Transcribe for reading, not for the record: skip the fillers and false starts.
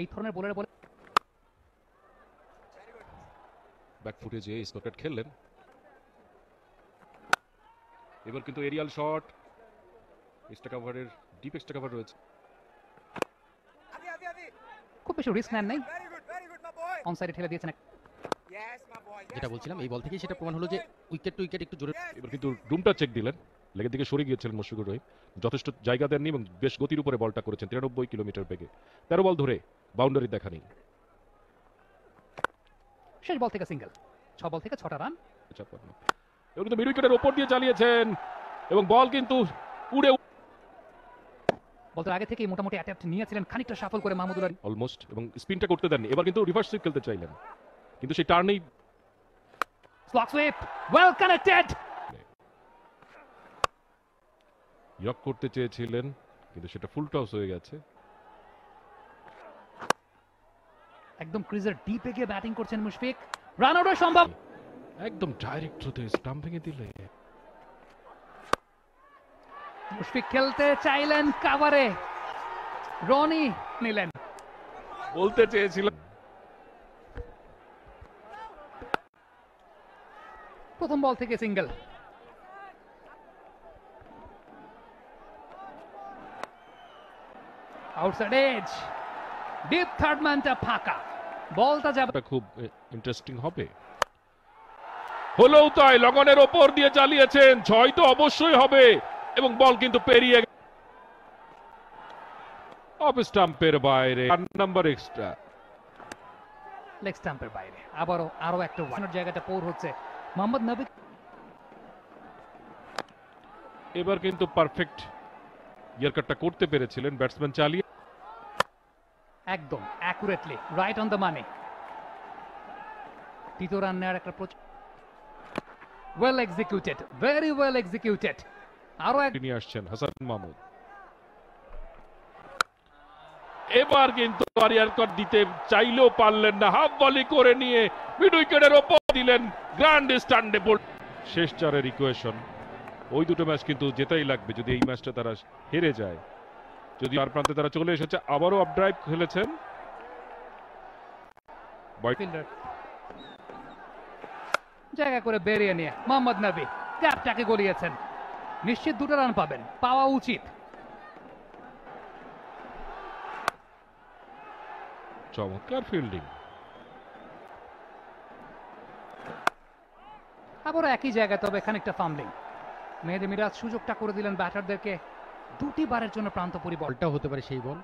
এই ধরনের বোলার বলে ব্যাক ফুটেজে স্কট খেললেন। এবার কিন্তু এরিয়াল শট, এক্সট্রা কাভারের ডিপ এক্সট্রা কাভার রয়েছে। খুব বেশি রিস্ক নেন নাই, অনসাইডে ঠেলে দিয়েছেন। যেটা বলছিলাম এই বল থেকেই সেটা প্রমাণ হলো যে উইকেট টু উইকেট একটু জোরে। এবার কিন্তু রুমটা চেক দিলেন, লেগের দিকে সরে গিয়েছিলেন মুশফিকুর রহিম, যথেষ্ট জায়গা দেননি এবং বেশ গতির উপরে বলটা করেছেন 93 কিলোমিটার বেগে। 13 বল ধরে বাউন্ডারি দেখা নেই। শেষ বল থেকে সিঙ্গেল, 6 বল থেকে 6টা রান। এবং কিন্তু মিড উইকেটের ওপর দিয়ে চালিয়েছেন এবং বল কিন্তু উড়ে বলতে আগে থেকেই মোটামুটি অ্যাটেম্প্ট নিয়েছিলেন, খানিকটা সাফল করে মাহমুদুল্লাহ অলমোস্ট, এবং স্পিনটা করতে দেননি। এবার কিন্তু রিভার্স সুইপ খেলতে চাইলেন, কিন্তু সেই টার্নেই স্লগ সুইপ ওয়েল কানেক্টেড। ইয়ক করতে চেয়েছিলেন কিন্তু সেটা ফুল টস হয়ে গেছে। একদম ক্রিজের ডিপে গিয়ে ব্যাটিং করছেন মুশফিক, রান আউট সম্ভব। একদম ডাইরেক্ট থ্রুতে স্টাম্প ভেঙে দিলে। মুশফিক খেলতে চাইলেন কাভারে, রনি নিলেন। বলতে চেয়েছিলেন প্রথম বল থেকে single. Outside edge, deep third ম্যানটা ফাঁকা, বলটা যাবে। খুব ইন্টারেস্টিং হবে। হলেও তাই লগনের ওপর দিয়ে চালিয়েছেন, 6 তো অবশ্যই হবে এবং বল কিন্তু পেরিয়ে অফ স্টাম্পের বাইরে, 4 নাম্বার এক্সট্রা। লেগ স্টাম্পের বাইরে আরো একটা ওয়ানের জায়গাটা পোর হচ্ছে মোহাম্মদ নবী। এবার কিন্তু পারফেক্ট ইয়ারকাটটা করতে পেরেছিলেন ব্যাটসম্যান চালিয়ে, একদম accurately right on the money. তৃতীয় রান নেওয়ার একটা well executed, very well executed. আরো এক নিয়ে আসছেন হাসান মাহমুদ। এবার কিন্তু ইয়ারকাট দিতে চাইলেও পারলেন না, হাফ ভলি করে নিয়ে মিড উইকেটের ওপর দিলেন গ্র্যান্ড স্ট্যান্ডেবল। শেষ 4-এর ইকুয়েশন, ওই দুটো ম্যাচ কিন্তু জেতাই লাগবে যদি এই ম্যাচটা তারা হেরে যায়। যদি আর প্রান্তে তারা চলে এসেছে, আবারও আপ ড্রাইভ খেলেছেন। জায়গা করে বেরিয়ে নিয়ে মোহাম্মদ নবী গ্যাপটাকে গলিয়েছেন। নিশ্চিত 2টা রান পাবেন, পাওয়া উচিত। চমৎকার ফিল্ডিং। আবারও একই জায়গায়, তবে খানিকটা ফাম্বলিং। মেহেদী মিরাজ সুযোগটা করে দিলেন ব্যাটারদেরকে, 2টি বারের জন্য প্রান্ত পরিবর্তন। বলটাও হতে পারে সেই বল।